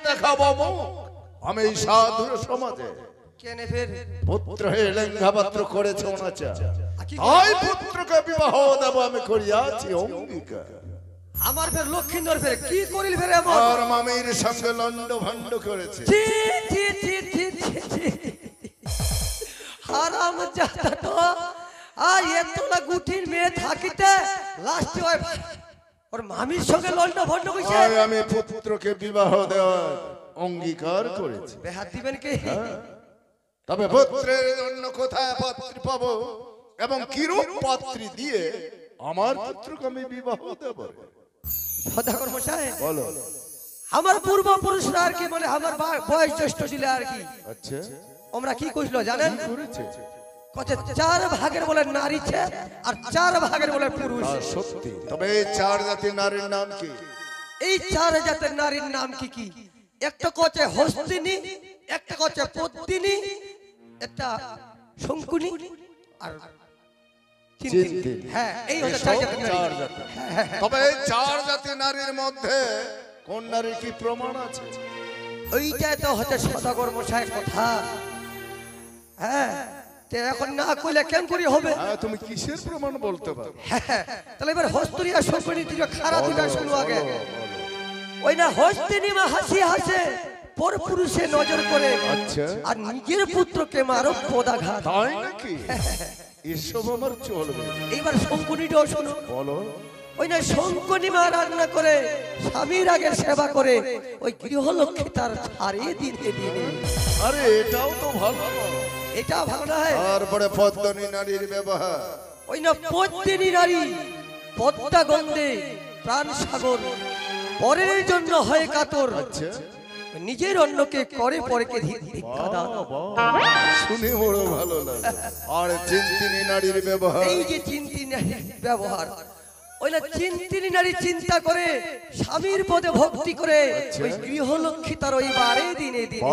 দেখাবো মুখ আমি এই সাধুর সমাজে কেন ফের পুত্র হে লেঙ্গাপাত্র করেছে অনাচার তাই পুত্রকে বিবাহ দেব আমি করিয়াছি অঙ্গীকার। আমার ফের লক্ষিন্দর ফের কি করিল ফের এমন আর মামির সঙ্গে লন্ড ভন্ড করেছে। ছি ছি ছি ছি ছি হারাম জাদা তো আর এতটা গুটির মেয়ে থাকিতে লাস্টে ওর মামির সঙ্গে লন্ড ভন্ড কইছে তাই আমি পুত্রকে বিবাহ দেওয়ার অঙ্গীকার করেছি। বেহাত দিবেন কি তবে পুত্রের জন্য কোথায় পাত্রী পাবো এবং কিরূপ পাত্রী দিয়ে আমার পুত্রকে আমি বিবাহ দেব? সদাগর মশাই বলো। আমার পূর্বপুরুষরা আর কি মানে আমার বয়স জ্যেষ্ঠ ছিল আর কি আচ্ছা আমরা কি কইছিল জানেন করেছে কত চার ভাগের বলে নারী ছে আর চার ভাগের বলে পুরুষ। সত্যি। তবে এই চার জাতির নারীর নাম কি? এই চার জাতের নারীর নাম কি কি? একটা কচে হস্তিনী, একটা কচে পদ্মিনী, একটা শঙ্কুনি আর চিন্তিনী। হ্যাঁ এই হচ্ছে চার জাতের নারী। চার জাতি। তবে এই চার জাতির নারীর মধ্যে কোন নারীর কি প্রমাণ আছে? ওইটাই তো হচ্ছে সদাগর মশাই কথা। হ্যাঁ তে এখন না কইলে কেন করি হবে? হ্যাঁ, তুমি কিসের প্রমাণ বলতে পারো? হ্যাঁ তাহলে এবার হস্তিনী আর শঙ্কুনি দুটো খারাপ দুটো শুনো আগে। ওই না হস্তিনী মা হাসি হাসে পর পুরুষে নজর করে আচ্ছা আর নিজের পুত্রকে মারো পদাঘাত। তাই নাকি? এসব আমার চলবে। এইবার শঙ্কুনিটাও শোনো। বলো। ওই না শঙ্কুনি মা রান্না করে স্বামীর আগে সেবা করে ওই গৃহলক্ষ্মী তার ছাড়িয়ে দিনে দিনে। আরে এটাও তো ভালো। এটা ভালো না হয়? তারপরে পদ্মিনী নারীর ব্যবহার। ওই না পদ্মিনী নারী পদ্মা গন্ধে প্রাণ সাগর পরের জন্য হয় কাতর আচ্ছা নিজের অন্যকে করে পরকে ভিক্ষা দান। শুনে বড় ভালো লাগে। আর চিন্তিনী নারীর ব্যবহার। এই যে চিন্তিনী ব্যবহার ওই না চিন্তিনী নারী চিন্তা করে স্বামীর পদে ভক্তি করে ওই গৃহলক্ষ্মী তার ওই বারে দিনে দিনে।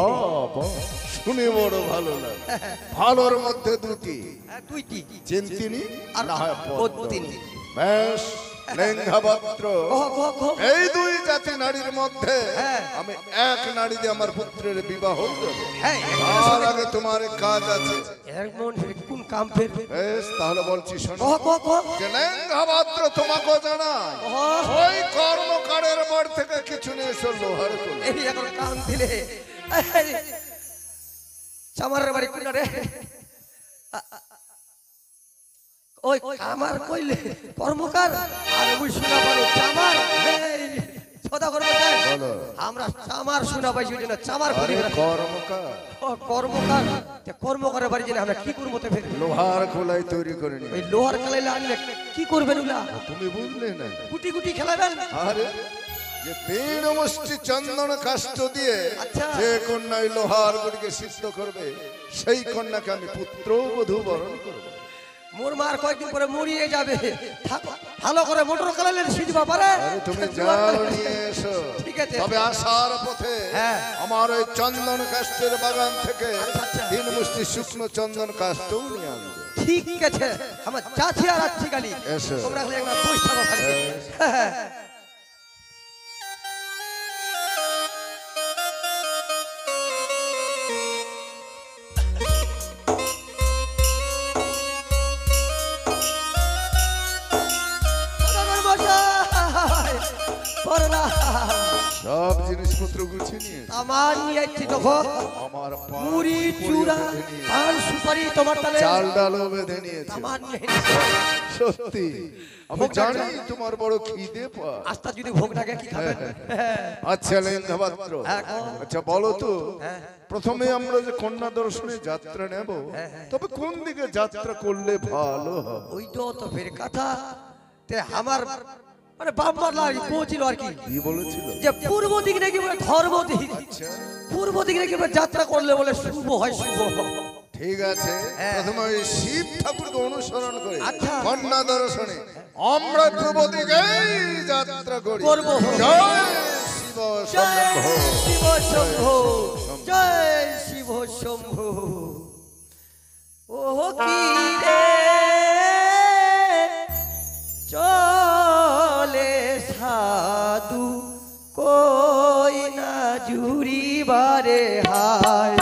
শুনে বড় ভালো লাগে। ভালোর মধ্যে দুটি, দুইটি চিন্তিনী আর না হয় পদ্মিনী। বেশ লেঙ্গাপাত্র এই দুই জাতি নারীর মধ্যে আমি এক নারী দিয়ে আমার পুত্রের বিবাহ দেব। তার আগে তোমার কাজ আছে। কোন কাম ফের? বেশ তাহলে বলছি শোনো। যে লেঙ্গাপাত্র তোমাকে জানায় ওই কর্মকারের মোড় থেকে কিছু নিয়ে এসো লোহার কলম। এই এখন কাম দিলে চামারের বাড়ি কোন রে? ওই কামার কইলে কর্মকার আর ওই শোনা পারো চামার। সদাগর মশাই আমরা চামার শোনা পাইছি না চামার করি কর্মকার। কর্মকার কর্মকারের বাড়ি জেনে আমরা কি করবো তো ফের? লোহার খোলাই তৈরি করে নি। ওই লোহার খেলাইলে আনলে কি করবেন ওলা? তুমি বুঝলে না? গুটি গুটি খেলাবেন। আরে যে তিন মুষ্টি চন্দন কাষ্ঠ দিয়ে আচ্ছা। যে কন্যা লোহার গুড়িকে সিদ্ধ করবে সেই কন্যাকে আমি পুত্র বধূ বরণ করবো। মোর মার কয়েকদিন পরে মরিয়ে যাবে। ভালো করে মোটর চালালেন সিজবা পারে। তুমি যাও নিয়ে এসো। ঠিক আছে। তবে আসার পথে আমার ওই চন্দন কাষ্ঠের বাগান থেকে তিন মুষ্টি শুকনো চন্দন কাষ্ঠ নিয়ে আনবে। ঠিক আছে আমার চাচি আর আচ্ছি গালি এসো। তোমরা খালি একবার বসে থাকো খালি। সব জিনিসপত্র গুছিয়ে নিয়ে আমার নিয়ে যাচ্ছি তখন আমার মুড়ি চূড়া পান সুপারি তোমার তালে চাল ডালও বেঁধে নিয়েছে। আমার নিয়ে সত্যি আমি জানি তোমার বড় খিদে পায়। আস্তা যদি ভোগ লাগে কি খাবেন? আচ্ছা লেঙ্গাপাত্র, আচ্ছা বলো তো প্রথমে আমরা যে কন্যা দর্শনে যাত্রা নেব তবে কোন দিকে যাত্রা করলে ভালো হবে? ওইটাও তো ফের কথা তে আমার মানে বাম্মার লাগি পৌঁছিল আর কি কি বলেছিল? যে পূর্ব দিক নাকি বলে ধর্ম দিক, পূর্ব দিক নাকি যাত্রা করলে বলে শুভ হয় শুভ। ঠিক আছে প্রথমে ওই শিব ঠাকুরকে অনুসরণ করে আচ্ছা। কন্যা দর্শনে আমরা পূর্ব দিকে যাত্রা করি। করব। জয় শিব জয় শম্ভো। শিব শম্ভো, জয় শিব শম্ভো। ও কি রে চলে সাধু কই না জু ঘুরিবারে হায়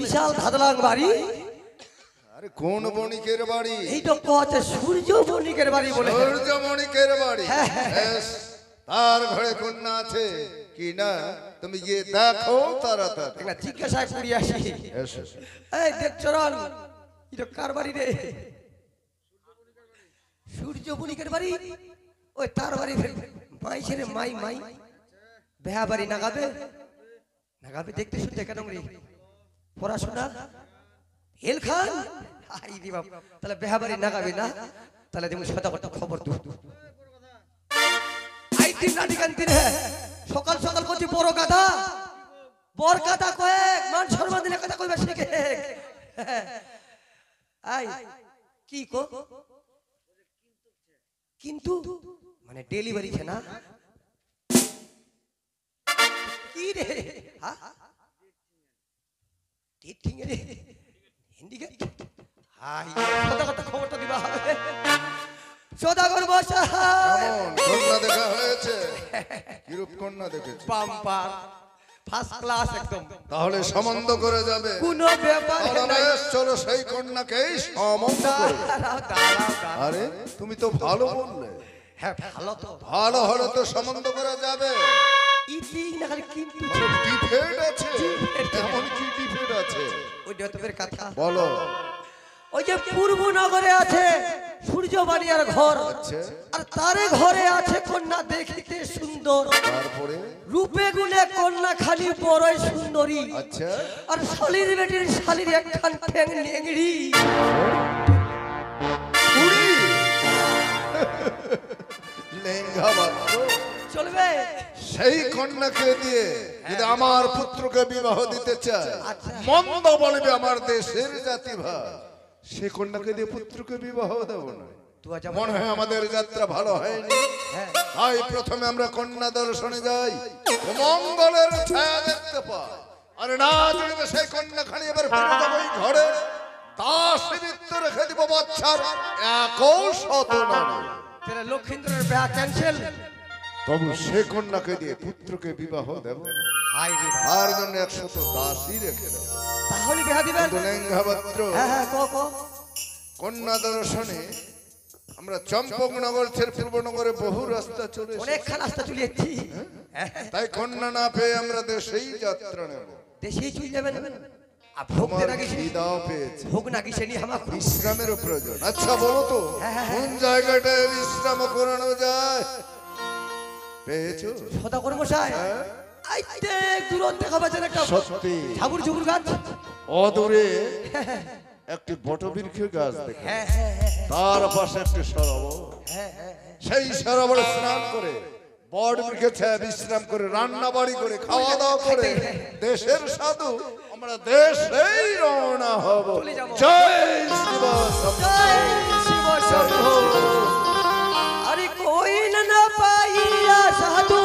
বিশাল ধাদলাং বাড়ি আরে কোন বণিকের বাড়ি এই তো কচ্ছে সূর্য বণিকের বাড়ি বলে সূর্য বণিকের বাড়ি বেশ তার ঘরে কন্যা আছে কি না তুমি গিয়ে দেখো তাড়াতাড়ি একটা জিজ্ঞাসা করি আসি এই দেখ চরণ এটা কার বাড়ি রে সূর্য বণিকের বাড়ি ওই তার বাড়ি মাই ছেলে মাই মাই বেহা বাড়ি নাগাবে নাগাবে দেখতে শুনতে কেন রে পড়াশোনা হেল খান আই রে বাপ তাহলে বেহাবাড়ি নাগাবি না তাহলে তুমি সদা কথা খবর দু আই তিন নাটি কান্তি রে সকাল সকাল কচি বড় গাধা বড় গাধা কয়েক মান শর্মা দিলে কথা কইবা শিখে আই কি কো কিন্তু মানে ডেলিভারি ছে না কি রে হ্যাঁ ঠিক রে হিন্দি কে হাই কথা কথা খবরটা দিবা হবে সদাগর বসা কেমন কন্যা দেখা হয়েছে কি রূপ কন্যা দেখেছো পাম্পা ফার্স্ট ক্লাস একদম তাহলে সম্বন্ধ করে যাবে কোনো ব্যাপার নাই চলো সেই কন্যাকেই সম্বন্ধ করবে আরে তুমি তো ভালো বললে হ্যাঁ ভালো তো ভালো হলে তো সম্বন্ধ করা যাবে ইতি না খালি কিন্তু ডিফেক্ট আছে এমন কি ডিফেক্ট আছে ওই ডতবের কথা বলো ওই যে পূর্ব নগরে আছে সূর্যবাড়ি আর ঘর আচ্ছা আর তারে ঘরে আছে কন্যা দেখিতে সুন্দর তারপরে রূপে গুণে কন্যা খালি বড়ই সুন্দরী আচ্ছা আর শালির বেটির শালির একখান ঠ্যাং নেংড়ি পুরি লেঙ্গা মাত্র চলবে সেই কন্যাকে দিয়ে যদি আমার পুত্রকে বিবাহ দিতে চায় মন্দ বলবে আমার দেশের জাতি ভাই সে কন্যাকে দিয়ে পুত্রকে বিবাহ দেব না মনে হয় আমাদের যাত্রা ভালো হয়নি তাই প্রথমে আমরা কন্যা দর্শনে যাই মঙ্গলের ছায়া দেখতে পাই আর না যদি সেই কন্যা খানি এবার ফিরে যাবো এই ঘরে দাস নিমিত্ত রেখে দিব বাচ্চার একও শত না লক্ষিন্দরের বিবাহ ক্যান্সেল তবু সে কন্যাকে দিয়ে পুত্রকে বিবাহ দেব তার জন্য 100 দাসী রেখে দেব তাহলে বিবাহ দিবেন লেঙ্গাবত্র কন্যা দর্শনে আমরা চম্পকনগর ছেড়ে পূর্বনগরে বহু রাস্তা চলে অনেকখান রাস্তা চলে যাচ্ছি তাই কন্যা না পেয়ে আমরা দেশেই যাত্রা নেব দেশেই চলে যাবেন ভোগ নাকি দাও পেয়েছে ভোগ নাকি সেনি আমার বিশ্রামেরও প্রয়োজন আচ্ছা বলো তো কোন জায়গাটায় বিশ্রাম করানো যায় পেয়েছো সদা করে মশাই আইতে দূরত দেখা পাচ্ছেন একটা সত্যি ঝাবুর ঝুবুর গাছ অদূরে একটি বটবৃক্ষ গাছ দেখে তার পাশে একটি সরোবর সেই সরোবরে স্নান করে বট বৃক্ষে ছায়া বিশ্রাম করে রান্না বাড়ি করে খাওয়া দাওয়া করে দেশের সাধু আমরা দেশেই রওনা হব জয় শিব শম্ভু আরে কই না পাইয়া সাধু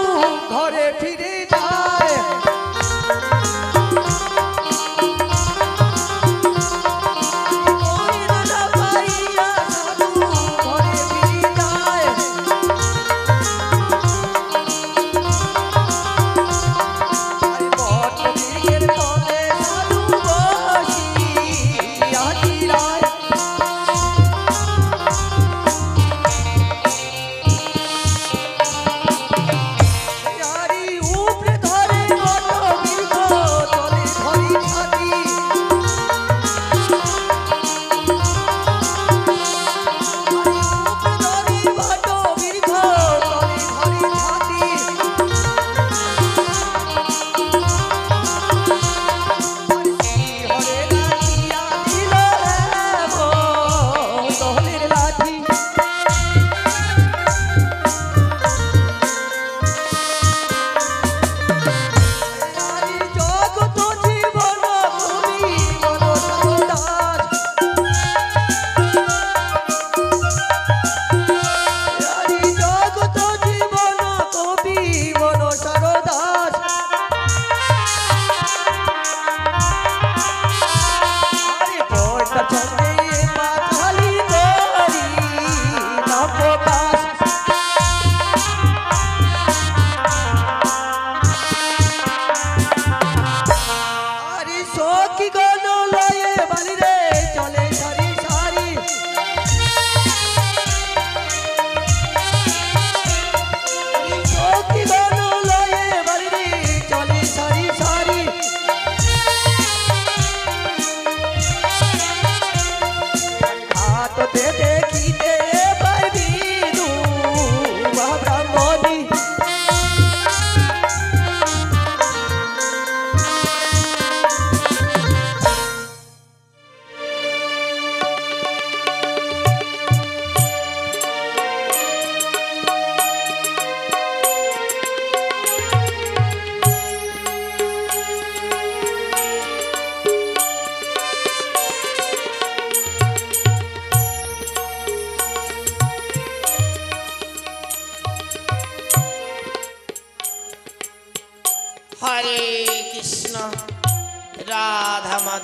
ঘরে ফিরে যায়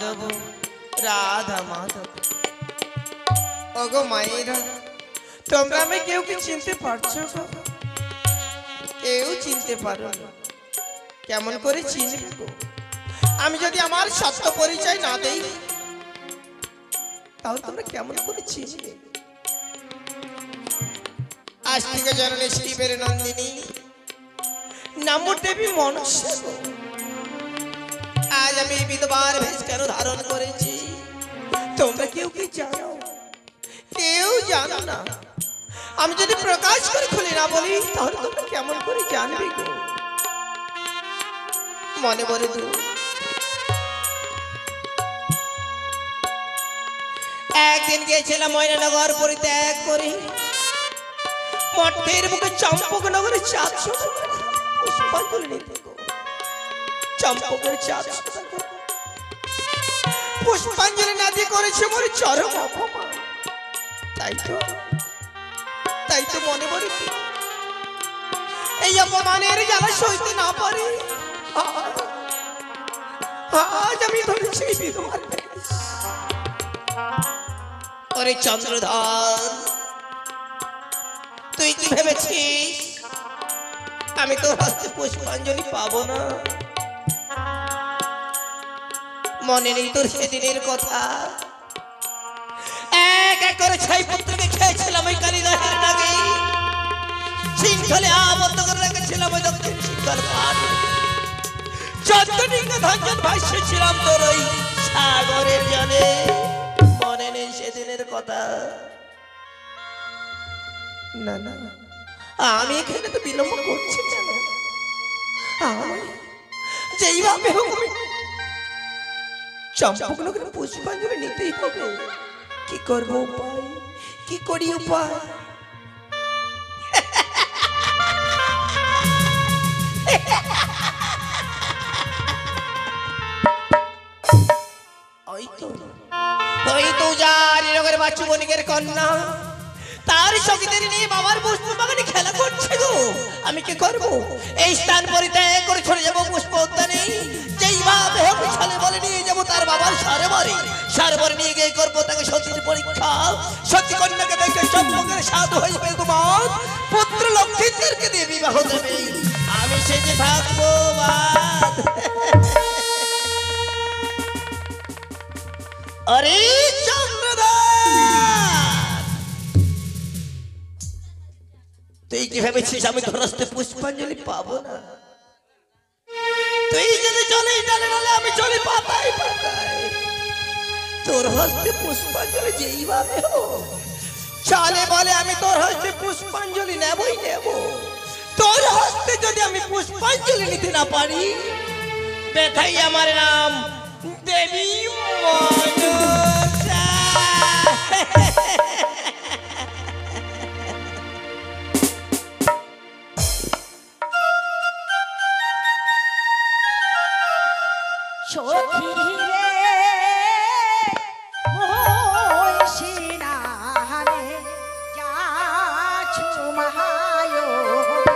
মাধব রাধা মাধব। ওগো মায়েরা, তোমরা আমি কেউ কি চিনতে পারছো গো? কেউ চিনতে পারো না। কেমন করে চিনবে গো? আমি যদি আমার সত্য পরিচয় না দেই তাহলে তোমরা কেমন করে চিনবে? আজ থেকে জননী শিবের নন্দিনী, নমো দেবী মনসা গো। আজ আমি বিধবার বেশ কেন ধারণ করেছি তোমরা কেউ কি জানো? কেউ জানো না। আমি যদি প্রকাশ করে খুলে না বলি তাহলে তোমরা কেমন করে জানবে গো? মনে বলে দু একদিন গিয়েছিলাম ময়নানগর পরিত্যাগ করে, মঠের মুখে চম্পকনগরে চাঁদ পুষ্পাঞ্জলি নিতে গো। চম্পকের চাঁদ পুষ্পাঞ্জলি না দিয়ে করেছে মোর চরম অপমান। তাই তো মনে পড়ে এই অপমানের জ্বালা সইতে না পারে আজ আমি ধরেছি বিধবার বেশ। ওরে চন্দ্রধর, তুই কি ভেবেছিস আমি তোর হাতে পুষ্পাঞ্জলি পাবো না? মনে নেই তোর সেদিনের কথা? এক এক করে 6 পুত্রকে খেয়েছিলাম ওই কালীদহের নাগে, শৃঙ্খলে আবদ্ধ করে রেখেছিলাম ওই দক্ষিণ শৃঙ্খল পাঠ। 14 ডিঙ্গা ধান ভাসছিলাম তোর ওই সাগরের জলে। মনে নেই সেদিনের কথা? না না, আমি এখানে তো বিলম্ব করছি কেন? যেইভাবে হোক চম্পকনগরে পুষ্পাঞ্জলি নিতেই হবে। কি করবো উপায়? কি করি উপায়? ওই তো জানি নগরের বাচ্চু বণিকের কন্যা তার সখীদের নিয়ে বাবার পুষ্প বাগানে খেলা করছে গো। আমি কি করবো? এই স্থান পরিত্যাগ করে চলে যাবো পুষ্প উদ্যানে। যেইভাবে হোক ছলে বলে নিয়ে যাবো তার বাবার সারবরে নিয়ে গিয়ে করবো তাকে সতীর পরীক্ষা। সতী কন্যাকে দেখে চম্পকের সাধু হইবে তোমার পুত্র লক্ষ্মীদেরকে দিয়ে বিবাহ দেবে। আমি সেজে থাকবো আরে চন্দ্রধর, তুই কি ভেবেছিস আমি তোর হস্তে পুষ্পাঞ্জলি পাবো না? তুই যদি চলে জানে নালে আমি চলি পাতায় পাতায়। তোর হস্তে পুষ্পাঞ্জলি যেইভাবে হোক চলে বলে আমি তোর হস্তে পুষ্পাঞ্জলি নেবই নেব। তোর হস্তে যদি আমি পুষ্পাঞ্জলি নিতে না পারি ব্যথাই আমার নাম দেবী মনসা। সখী রে ওই সিনারে যাচ্ছু মহায়োগে।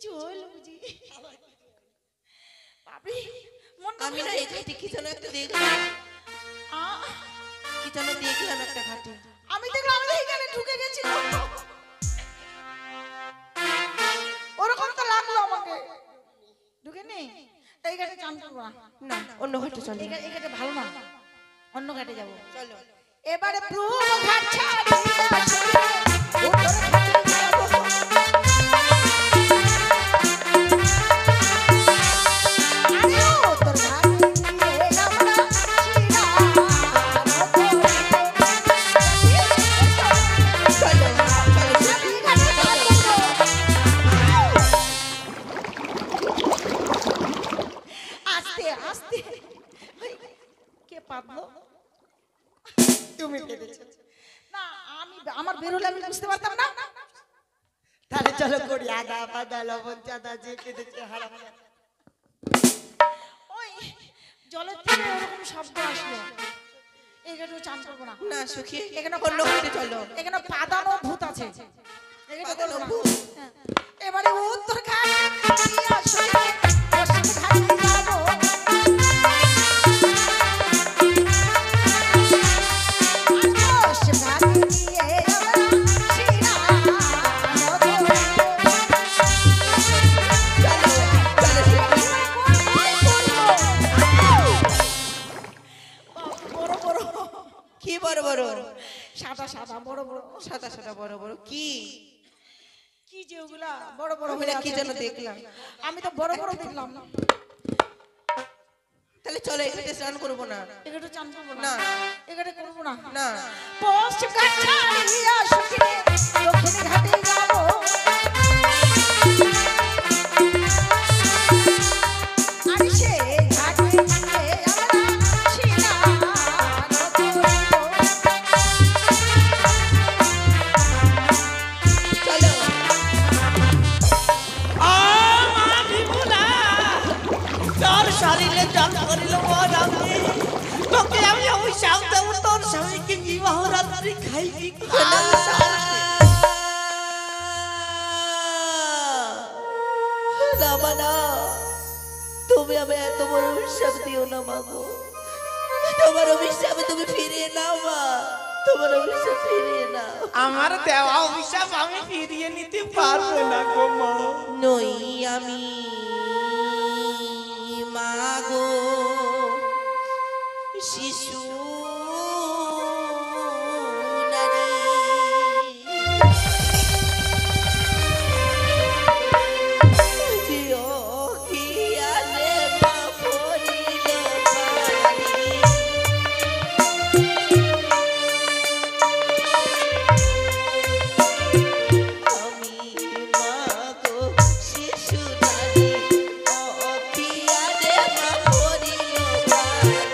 কিছু হইলো বুঝি বাপরে মনটা আমি না এই ঘাটে কি যেন একটা দেখলাম, কি যেন দেখলাম একটা ঘাটে। আমি দেখলাম আমি এখানে ঢুকে গেছিলাম ওরকম তো লাগলো আমাকে ঢুকে নেই এই ঘাটে চান করবো না অন্য ঘাটে চলো। এই ঘাটে ভালো না অন্য ঘাটে যাবো চলো এবারে পূর্ব ঘাট ছাড়িয়া সরে উত্তর ঘাটে যাবো আরে উত্তর ঘাটে গিয়ে আমরা চলো আস্তে আস্তে কে পাবলো তুমি পেরেছো না আমি আমার বেরোলে আমি বুঝতে পারতাম না তাহলে চলো করি আদা পাদা লবণ চাদা যে কেঁদেছে হারাম ওই জলের থেকে ওরকম শব্দ আসলো এখানে চান করবো না না সুখী, এখানে অন্য ঘাটে চলো। এখানে পাদানো ভূত আছে এখানে পাদানো করবো না। ভূত? হ্যাঁ। এবারে উত্তর ঘাট দিয়া সরে পশ্চিম ঘাটে যাবো পশ্চিম ঘাটে গিয়ে আমরা বড় বড় কি বড় বড়? সাদা সাদা বড় বড় সাদা সাদা বড় বড় কি? কি যে ওগুলা বড় বড় আমি হয়ে না কি আছে। যেন দেখলাম। আমি তো বড় বড় দেখলাম না তাহলে চলো এখানে স্নান করবো না। এখানে চান করবো না। না এখানে করবো না না পশ্চিম ঘাট ছাড়িয়া সখিনে দক্ষিণ ঘাটে যাবো আর সে ঘাটে গিয়ে আমরা স্নান করবো। চলো। তোর শরীরে জল করিল মরামে তোকে আমি অভিশাপ দেব তোর স্বামীকে বিবাহ রাত্রি খাইবি না মানা, তুমি আমি এত বড় অভিশাপ দিও না মাগো। তোমার অভিশাপে তুমি ফিরিয়ে নাও মা, তোমার অভিশাপ ফিরিয়ে নাও। আমার দেওয়া অভিশাপ আমি ফিরিয়ে নিতে পারবো না গো মা। নই আমি মাগো শিশু নারী, দিও কি আলে মা পড়িল পারি। আমি মাগো শিশু নারী, অতি আলে মা পড়িল পারি।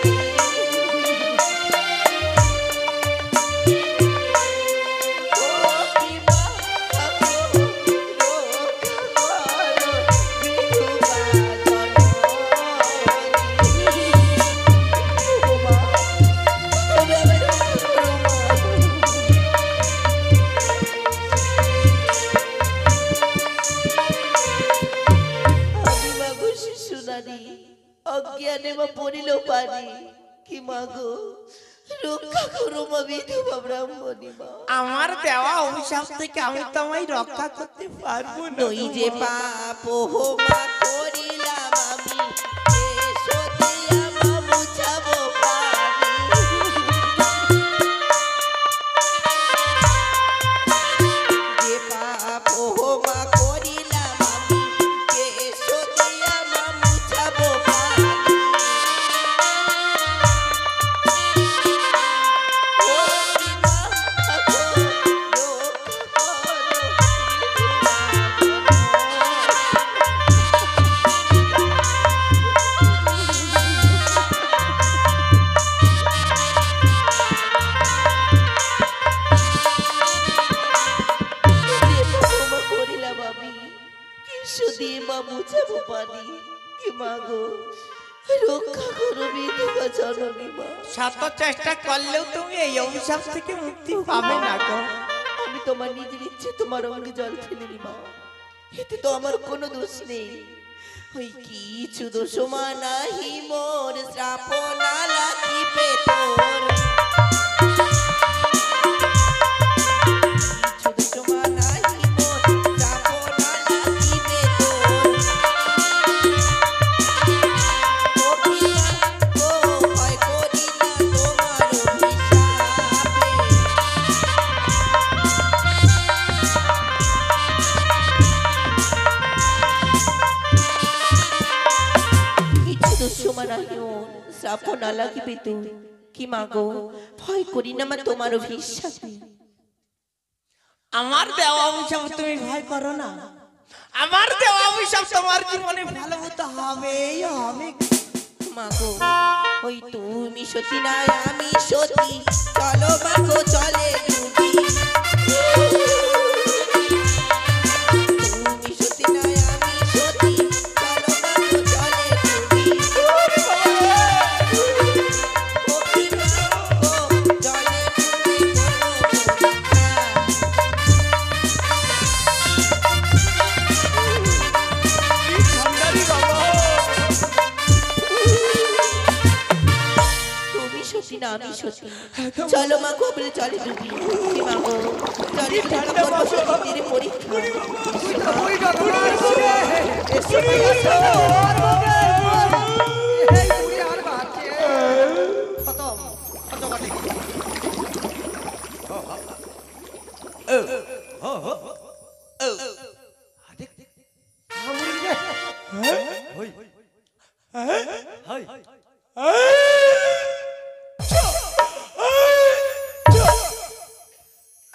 অজ্ঞানে বা পড়িল পারি, কি মাগো রক্ষা করো মা বিধবা ব্রাহ্মণী মা। আমার দেওয়া অভিশাপ থেকে আমি তোমায় রক্ষা করতে পারবো না নই যে পাপ হো মা করিলাম আমি, এসো দিয়া মা বুঝাবো পারি। যে পাপ হো মা করিলাম আমি, এসো দিয়া মা বুঝাবো পারি। ও কি মা গো, রক্ষা বুঝাবো পারি, কি মা গো রক্ষা করো বিধবা জননী মা। শত চেষ্টা করলেও তুমি এই অভিশাপ থেকে মুক্তি পাবে না গো। আমি তোমার নিজের ইচ্ছে তোমার অঙ্গে জল ফেলিনি মা, এতে তো আমার কোনো দোষ নেই। ওই কিছু দোষ মানাহি মোর শ্রাপনা লাগিবে তোর, কিছু দোষ মানাহি মোর শ্রাপনা লাগিবে তোর। ও পিতা ও ভয় করি না তোমার অভিশাপে। কিছু দোষ মানাহি মোর শ্রাপনা লাগিবে তোর। কি মাগো ভয় করি না মা তোমার অভিশাপে। আমার দেওয়া অভিশাপ তুমি ভয় করো না, আমার দেওয়া অভিশাপ তোমার জীবনে ভালো হতে হবে হবে। মাগো ওই তুমি সতী নাই আমি সতী, চলো মাগো চলে ডুবি। তুমি সতী নাই আমি সতী, চলো মাগো চলে ডুবি। ও পিতা ও জলে ডুবে কোনো পরীক্ষা। তুমি সতী না আমি সতী, চলো মা গোবরে চলে ডুবি। কি মাগো চলে ঠান্ডা করবো সতীদের পরীক্ষা।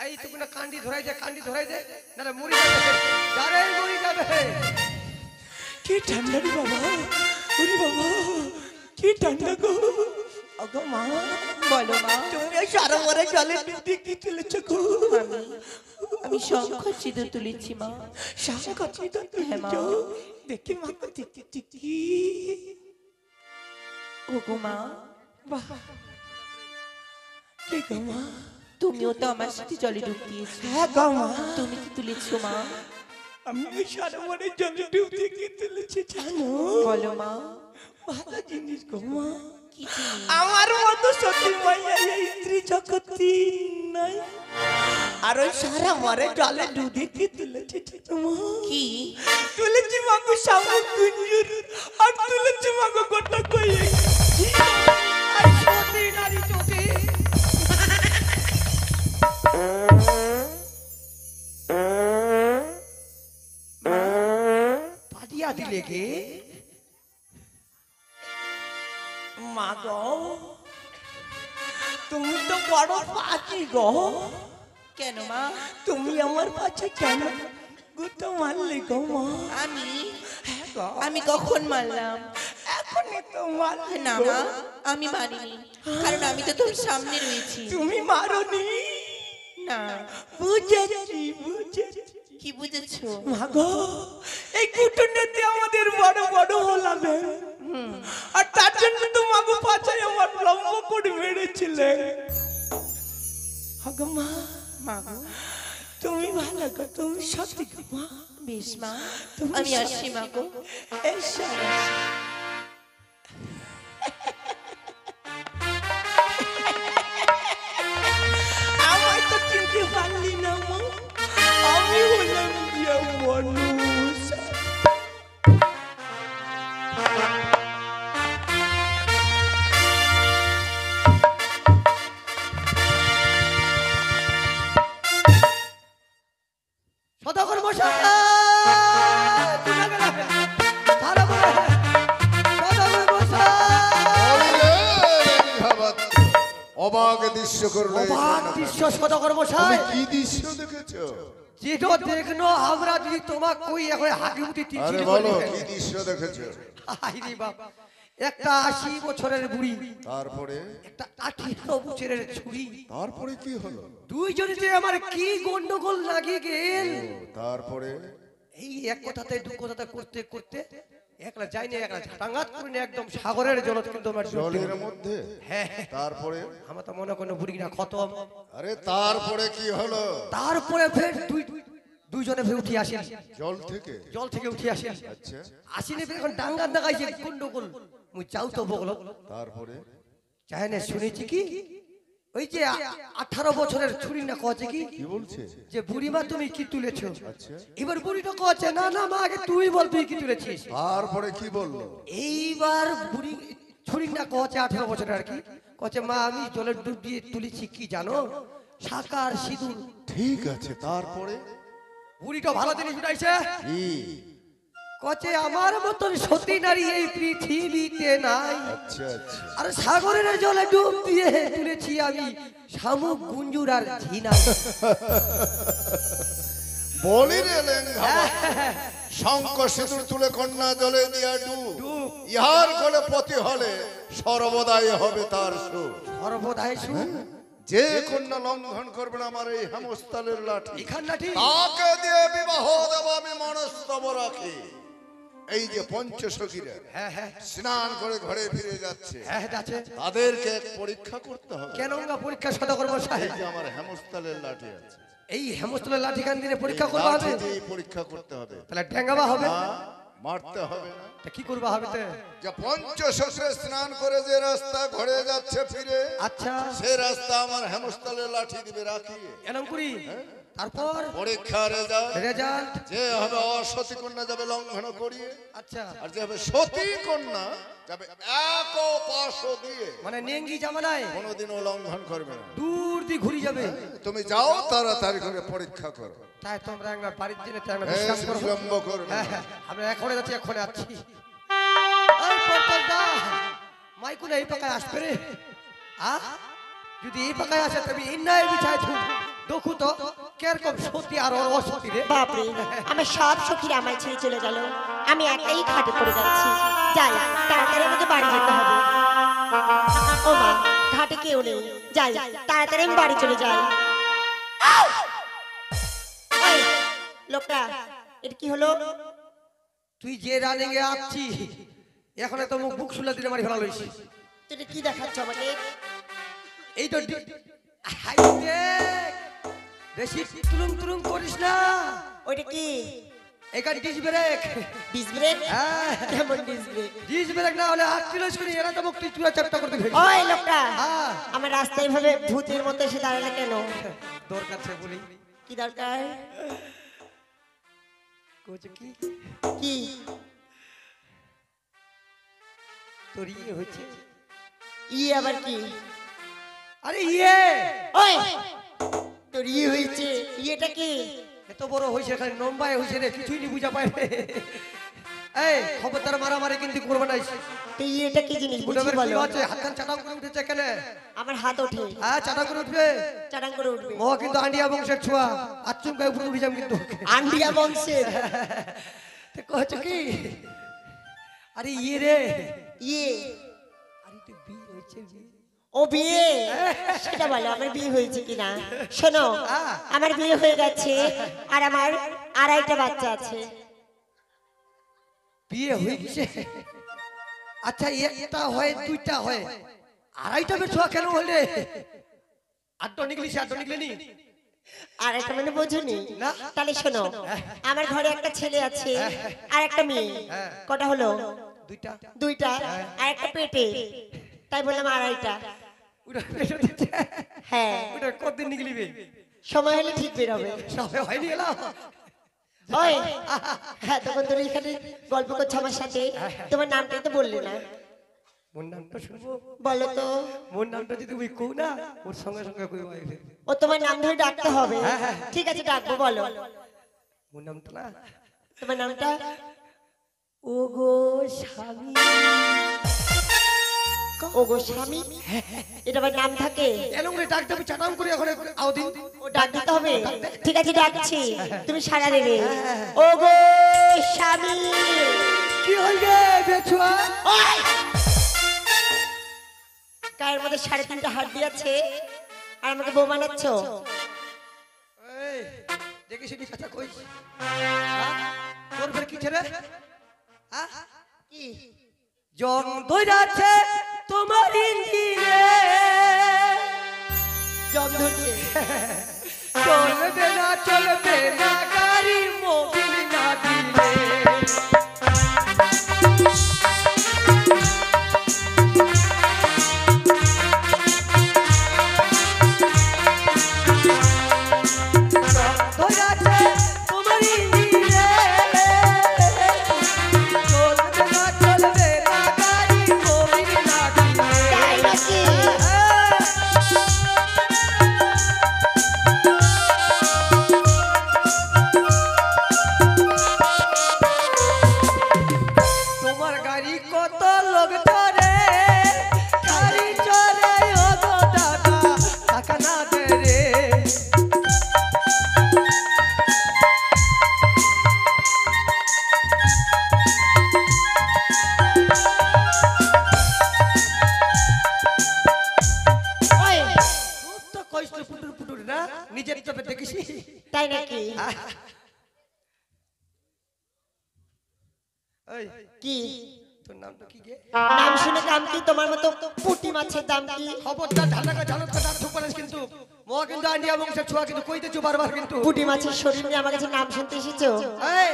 এই তুমি না কান্ডি ধরাই দে, কান্ডি ধরাই দে, না মরি যাবে, যারে মরি যাবে। কি ঠান্ডা রে বাবা, ওরে বাবা কি ঠান্ডা গো। ওগো মা বলো মা তুমি সারা মরে জলে ডুবে কি তুলেছো গো? আমি শঙ্খ সিঁদুর তুলেছি মা। শাসক তুমি তো হ্যাঁ মা। তুলেছো, দেখি মা দেখি দেখি। ওগো মা বাহ কি গো মা, তুমিও তো আমার সাথে জলে ডুব দিয়েছো। হ্যাঁ গো মা, তুমি কি তুলেছো মা? আমি সারা মরে জলে ডুবে কি তুলেছি জানো? বলো মা ভালো জিনিস গো মা। কি জিনিস? আমার মতো সতী মাইয়া এই স্ত্রী জগতে নাই। আর ওই সারা মরে জলে ডুবে কি তুলেছি জানো মা? কি তুলেছি মাগো শামুক গুঞ্জুর, আর তুলেছি মাগো গোটা কইয়ে। এই সতী নারী সতী। পাঠিয়া দিলে কে? মা গো তুমি তো বড় পাচি গো, কেন মা? তুমি আমার পাছে কেন গুতো মারলে গো মা? আমি হ্যাঁ গো, আমি কখন মারলাম? এখনই তো মারলে না গো। মা আমি মারিনি, কারণ আমি তো তোর সামনে রয়েছি। তুমি মারোনি, না বুঝেছি বুঝেছি। কি বুঝেছো? মা গো এই কুটুনিতে আমাদের বড় বড় হলাবে, আর তার জন্য তো মাগো পাছায় আমার লম্ব করে মেরেছিলে। আগো মা, মা গো তুমি ভালো গো, তুমি সত্যি গো মা। বেশ মা তুমি আমি আসছি মা গো। এসো। আমায় তো চিনতে পারলি না মা, আমি হলাম গিয়া মানুষ। সদাগর মশাই কোথা গেলেন? তারা বলে, সদাগর মশাই। অবাক দৃশ্য করলো এই অবাক কন্যা। দৃশ্য সদাগর তুমি মশাই। কি দৃশ্য দেখেছো? যেটা দেখনো আমরা যদি তোমাকে কই এখন হাঁটি উঠি আরে বলো কি দৃশ্য দেখেছো? আইরে বাবা, একটা 80 বছরের বুড়ি, তারপরে একটা 18 বছরের ছুরি, তারপরে কি হলো? দুইজনে যে আমার কি গন্ডগোল লাগিয়ে গেল। তারপরে এই এক কথাতে দু কথাতে করতে করতে একলা যাইনি, একলা ঝাটাঙ্গাত করে নিয়ে একদম সাগরের জলত কিন্তু আমার ডুব জলের দিল। মধ্যে হ্যাঁ, তারপরে আমার তো মনে কোনো বুড়ি না খতম। আরে তারপরে কি হলো? তারপরে ফের দুইজনে ফের উঠে আসেন, জল থেকে উঠে আসেন। আচ্ছা আসিনি ফের এখন ডাঙ্গা দেখাইছে গন্ডগোল। মুই যাও তো বগল, তারপরে চাই না শুনেছি কি ওই যে 18 বছরের ছুরি না কছে কি কি বলছে? যে বুড়িমা তুমি কি তুলেছো? আচ্ছা এবার বুড়িটা কছে না না মা আগে তুই বল তুই কি তুলেছিস। তারপরে কি বললো? এইবার বুড়ি ছুরি না কছে 18 বছরের আর কি কছে মা আমি জলের ডুব দিয়ে তুলেছি কি জানো, শাকার সিঁদুর। ঠিক আছে তারপরে বুড়িটা ভালো জিনিস উঠাইছে, কি? কছে আমার মতন সতী নারী এই পৃথিবীতে নাই। আচ্ছা আচ্ছা আর সাগরের জলে ডুব দিয়ে তুলেছি আমি শামুক গুঞ্জুর আর ঝিনা। বলি রে লেঙ্গা শঙ্খ সিঁদুর তুলে কন্যা জলে দিয়া ডুব, ইহার কোলে পতি হলে সর্বদাই হবে তার সুখ। সর্বদাই শুন যে কন্যা লঙ্ঘন করবে না আমার এই হেমস্থলের লাঠি, এখান লাঠি তাকে দিয়ে বিবাহ দেব আমি মনস্তব রাখি। এই যে পঞ্চসখীরা হ্যাঁ হ্যাঁ স্নান করে ঘরে ফিরে যাচ্ছে, হ্যাঁ যাচ্ছে। তাদেরকে এক পরীক্ষা করতে হবে। কেন আমরা পরীক্ষা সদা করবো এই সাহেব? যে আমার হেমস্থলের লাঠি আছে, এই হেমস্থলের লাঠি খান দিনে পরীক্ষা করবা হবে, লাঠি দিয়ে পরীক্ষা করতে হবে। তাহলে ডেঙ্গাবা হবে না, মারতে হবে না। তা কি করবা হবে তে? যে পঞ্চসখীরা স্নান করে যে রাস্তা ঘরে যাচ্ছে ফিরে, আচ্ছা সে রাস্তা আমার হেমস্থলের লাঠি দিবে রাখিয়ে। এরকম করি, তারপর পরীক্ষা রেজাল্ট যে হবে অসতী কন্যা যাবে লঙ্ঘন করিয়ে, আচ্ছা আর যে হবে সতী কন্যা যাবে এক পাশ দিয়ে, মানে নেঙ্গি জামানায় কোনোদিনও লঙ্ঘন করবে না। দূর দিয়ে ঘুরি যাবে। তুমি যাও তাড়াতাড়ি করে পরীক্ষা করো, তাই তোমরা একবার বাড়ির দিনে তো একবার বিশ্বাস করো। বিলম্ব করবে হ্যাঁ হ্যাঁ আমরা এখনে যাচ্ছি, এখনে আছি। এই পর্দাদা মাইকুলে এই পাকায় আসবে রে, যদি এই পাকায় আসে তবে ইন্নায় বিছাই থু দেখু তো কেরকম সতী আর অসতী রে। বাপরে আমার সব সখীরা আমায় ছেড়ে চলে গেল, আমি একাই খাটে পড়ে যাচ্ছি। যাই তাড়াতাড়ি আমাকে বাড়ি যেতে হবে। ও মা ঘাটে কেউ নেই, যাই তাড়াতাড়ি আমি বাড়ি চলে যাই। এই, লোকটা এটা কি হলো? তুই যে রানিং এ আসছি এখনে তো মুখ বুক শুলা দিলে মারি ফেলা লইছি। তুই এটা কি দেখাচ্ছ আমাকে? এই তো হাই দেখ, বেশি তুলুম তুলুম করিস না। ওইটা কি? এখানে ডিস ব্রেক। Dish break? হ্যাঁ কেমন ডিস ব্রেক? ডিস ব্রেক না হলে 8 কিলো শুনি এরা তো মুখ তুই চাপটা করতে ফেলি। ওই লোকটা হ্যাঁ আমার রাস্তায় ভাবে ভূতের মতো এসে দাঁড়ালে কেন? দরকার আছে বলি। কি দরকার? কোচে কি কি তোর ইয়ে হচ্ছে? ইয়ে আবার কি? আরে ইয়ে ওই তোর ইয়ে হয়েছে, ইয়েটা কি? এত বড় হইছে খালি নম্বাই হইছে রে, কিছুই নি বুঝা পায় রে। এই খবরদার মারামারি কিন্তু করবে না। তো ইয়েটা কি জিনিস ওটা বুঝি বলো? আছে হাতখান চাটাং করে উঠেছে কেন? আমার হাত ওঠে, হ্যাঁ চাটাং করে উঠবে। চাটাং করে উঠবে। ও কিন্তু আন্ডিয়া বংশের ছোঁয়া, আচুম গায়ে উপরে উঠে যাম কিন্তু। আন্ডিয়া বংশের? তো কইছ কি? আরে ইয়ে রে ইয়ে আরে তুই বিয়ে হইছে বিয়ে? ও বিয়ে? সেটা বলো আমার বিয়ে হয়েছে কিনা। শোনো আমার বিয়ে হয়ে গেছে আর আমার আড়াইটা বাচ্চা আছে। বিয়ে হয়ে গেছে? আচ্ছা একটা হয় দুইটা হয়, আড়াইটা বেছোয়া কেন হলে? আটটা নিকলিছে, আটটা নিকলেনি? আড়াইটা মানে বোঝনি না। তাহলে শোনো আমার ঘরে একটা ছেলে আছে আর একটা মেয়ে। কটা হলো? দুইটা। দুইটা। আর একটা পেটে, তাই বললাম আড়াইটা। ওটা পেটে দিচ্ছে? হ্যাঁ ওটা কতদিন নিকলিবে? সময় হলে ঠিক বেরোবে। সবে হয়নি গেল। ওই হ্যাঁ তখন তুমি এখানে গল্প করছো আমার সাথে, তোমার নামটাই তো বললে না। মোর নামটা শুনবো? বলো তো। মোর নামটা যদি তুই কও না ওর সঙ্গে সঙ্গে কই আইবে। ও তোমার নাম ধরে ডাকতে হবে? ঠিক আছে ডাকবো, বলো মোর নামটা না, তোমার নামটা। ওগো স্বামী। ওগো স্বামী? এটা আবার নাম থাকে? এলং রে ডাক দেবে চাটাম করে এখন আও দিন। ও ডাক দিতে হবে? ঠিক আছে ডাকছি, তুমি সাড়া দেবে। ওগো স্বামী। কি হই গে বেছুয়া? ওই! গায়ের মধ্যে 3.5টা হাড্ডি আছে আর আমাকে বউ বানাচ্ছ? এই দেখি সেটি কথা কই। তোর ফের কি ছেড়ে? কি জং ধইরাছে তোমার ইঞ্জিনে, জং ধরছে? চলবে না গাড়ি। গাড়ি মোবিল না দিলে ধরাছে তোমারই নীলে চলবে না গাড়ি মোবিল না দিলে তাই নাকি? তোমার গাড়ি কত লোক ধরে গাড়ি চলে ও গো দাদা টাকা না দে রে ওই, খুব তো কষ্ট পুটুর পুটুর না নিজের চোখে দেখিস তাই নাকি? এই কি তোর নামটা কি গে নাম শুনে দাম কি? তোমার মতো পুঁটি মাছের দাম কি? খবরদার ঢালাকা ঝালক কথা ঠুক পারিস কিন্তু মো কিন্তু আন্ডিয়া বংশের ছোঁয়া কিন্তু কইতেছো বারবার কিন্তু পুঁটি মাছের শরীর নিয়ে আমার কাছে নাম শুনতে এসেছো? এই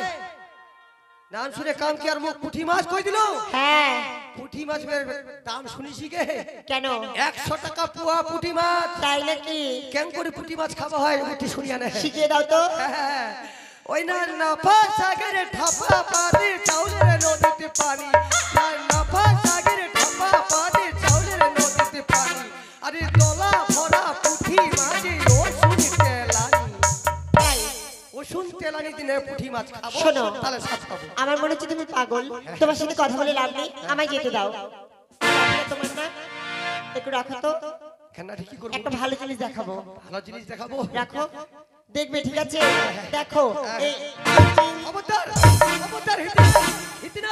নাম শুনে কাম কি আর মুখ পুঁটি মাছ কই দিল হ্যাঁ, পুঁটি মাছের দাম শুনিছি গে কেন? 100 টাকা পোয়া পুঁটি মাছ তাই নাকি? কেন করে পুঁটি মাছ খাওয়া হয় উঠি শুনিয়া না শিখিয়ে দাও তো। ওই না নাফা সাগরে ঠাপা পানি চাউলের নদীতে পানি না নাফা সাগরে ঠাপা পানি চাউলের নদীতে পানি আরে দলা ভরা পুঁটি মাছ ও শুনতে লানি তাই? ও শুনতে লানি দিনে পুঁটি মাছ খাবো শোনো। তাহলে সাথ খাবো আমার মনে হচ্ছে তুমি পাগল। তোমার সাথে কথা বলে লাভ নেই, আমায় যেতে দাও। তোমার না একটু রাখো তো, কেন কি করবো একটা ভালো জিনিস দেখাবো। ভালো জিনিস দেখাবো রাখো, দেখবে, ঠিক আছে? দেখো এই খবরদার খবরদার হিতি না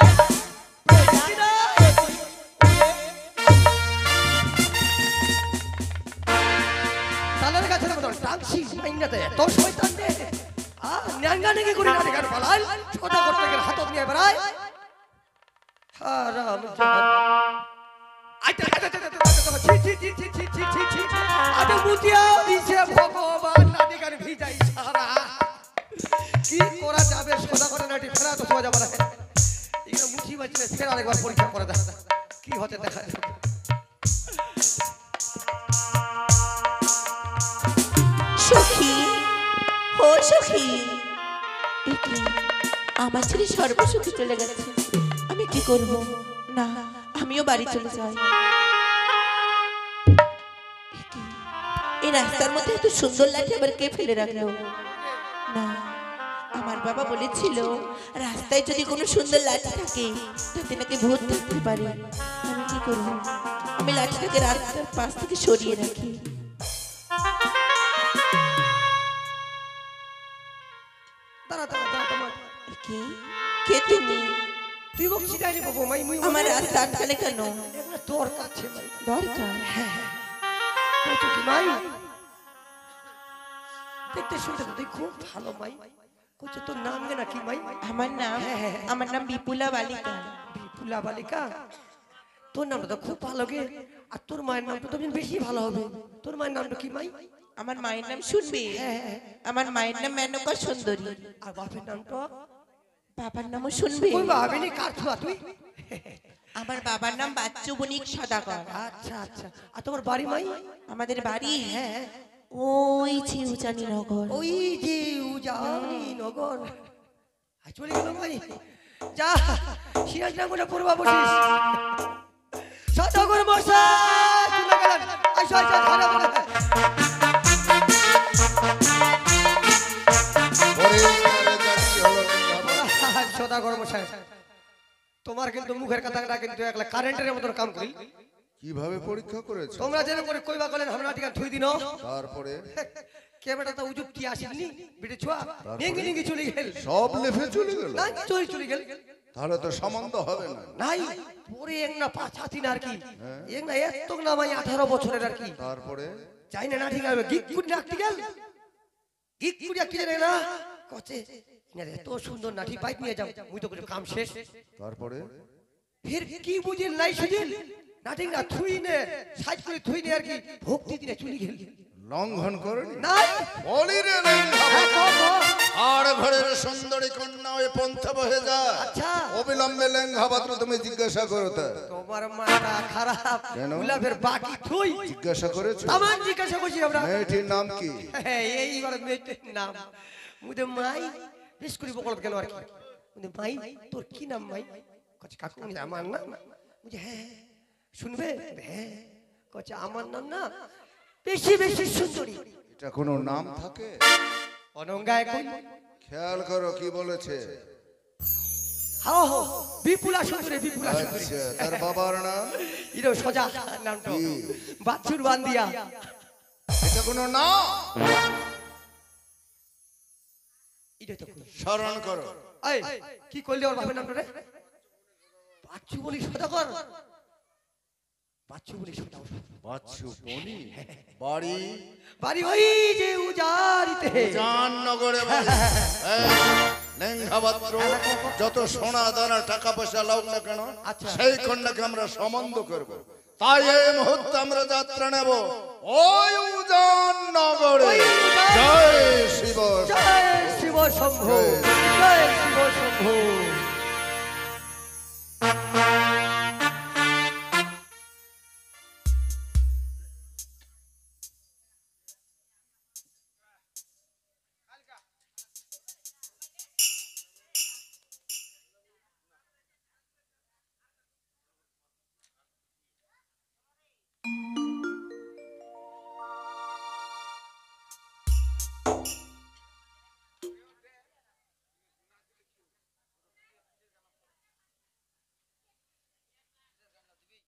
হিতি না তালের গাছের মতন টাংছি মাইনাতে এত শয়তান রে ন্যাঙ্গা নেঙ্গি করি না দেখার পালাই ছোট করতে গেলে হাতত নিয়ে বেড়ায় হারাম জান আইতে আইতে ছি ছি ছি ছি ছি ছি ছি আরে মুতিয়া দিছে ভগবান নাটি গান ভিজাই সারা কি করা যাবে সোজা করে নাটি ফেরা তো সোজা যাবে না এগুলো মুঠি বাজলে ফের আরেকবার পরীক্ষা করে দেখা কি হতে দেখা যাবে সখী ও সখী একি আমার ছেলে সর্বসুখী চলে গেছে আমি কি করব না আমিও বাড়ি চলে যাই একি এই রাস্তার মধ্যে এত সুন্দর লাঠি আবার কে ফেলে রাখলো না আমার বাবা বলেছিল রাস্তায় যদি কোনো সুন্দর লাঠি থাকে তাতে নাকি ভূত ধরতে পারে আমি কি করব আমি লাঠিটাকে রাস্তার পাশ থেকে সরিয়ে রাখি দাঁড়া দাঁড়া দাঁড়া তোমার কে কে তুমি তুই বকছি যাইনি বাবু মাই মুই আমার রাস্তা আটকালে কেন এগুলো তোর কাছে মাই দরকার কইছো কি মাই দেখতে শুনতে তো তুই খুব ভালো মাই কইছো তোর নাম গে নাকি মাই আমার নাম বিপুলা বালিকা বিপুলা বালিকা তোর নামটা তো খুব ভালো গে আর তোর মায়ের নামটা তো বেশি ভালো হবে তোর মায়ের নামটা কি মাই আমার মায়ের নাম শুনবে আমার মায়ের নাম মেনকা সুন্দরী আর বাপের নামটা বাবার নামও শুনবে কই ভাবিনি কার থুয়া তুই আমার বাবার নাম বাচ্চু বণিক সদাগর আচ্ছা আচ্ছা আর তোমার বাড়ি মাই আমাদের বাড়ি ওই চিউচানি নগর ওই যে উজানি নগর চলে গেল মাই যা সিরাজ নামটা পড়বা বসিস সদাগর মশাই চলে গেলেন আইসো আইসো ঘরে বলে সদাগর মশাই তোমার কিন্তু মুখের কথাটা কিন্তু একলা কারেন্টের মতন কাম করি কিভাবে পরীক্ষা করেছো তোমরা যেন করে কইবা গলেন আমরা টিকা থুই দিন তারপরে কেবেটা তো উজুপটি আসিনি বিটে ছোয়া নেঙ্গি নেঙ্গি চলে গেল সব লেফে চলে গেল না চলে গেল তাহলে তো সম্বন্ধ হবে না নাই পরে এক না পাঁচ হাতিন আর কি এক না এত না মাই 18 বছরের আর কি তারপরে যাই না ঠিক আছে গিক কুড়ি নাকি গেল গিক কুড়ি কি রে না কচে না এত সুন্দর নাঠি পাইপ নিয়ে যাও মুই তো কিছু কাম শেষ তারপরে ফির কি বুঝিল নাই সুজিল নাঠি না থুই নে সাইড করে থুই নে আর কি ভক্তি দিনে চলি গেল লঙ্ঘন করেনি নাই বলি রে হ্যাঁ, কর। আর ঘরের সুন্দরী কন্যা ওই পন্থা বহে যা। আচ্ছা। অবিলম্বে লেঙ্গা পাত্র তুমি জিজ্ঞাসা করো তা। তোমার মাথা খারাপ। কেন? গুলাবের বাকি তুই জিজ্ঞাসা করেছো? আমার জিজ্ঞাসা করছি আমরা। মেয়েটির নাম কি? এইবার মেয়েটির নাম মুদে মাই বেশ করি বকল গেল আর কি। মুদে মাই তোর কি নাম মাই? কচ্ছে কাকু আমার নাম। মুঝে হ্যাঁ শুনবে? হ্যাঁ কচ্ছে আমার নাম না বেশি বেশি সুন্দরী। এটা কোনো নাম থাকে? অনঙ্গা এখন খেয়াল করো কি বলেছে। হাও হো বিপুলা সুন্দরী বিপুলা সুন্দরী। আচ্ছা, তার বাবার নাম? ইরো সোজা নামটা কি? বাছুর বান্দিয়া। এটা কোনো নাম? ইরে তো স্মরণ করো। এই কি করলি ওর বাপের নামটা রে? বাচ্চু বলি সদাগর। বাচ্চু বলি সদাগর। বাচ্চু বনি বাড়ি বাড়ি ওই যে উজারিতে। জাহান্নগরে বাড়ি। লেঙ্গা পাত্র যত সোনা দানা টাকা পয়সা লাগ না কেন আচ্ছা। সেই কন্যাকে আমরা সম্বন্ধ করব। তাই এই মুহূর্তে আমরা যাত্রা নেব ওই উজাননগরে। জয় শিব। জয় শিব শম্ভু, জয় শিব শম্ভু।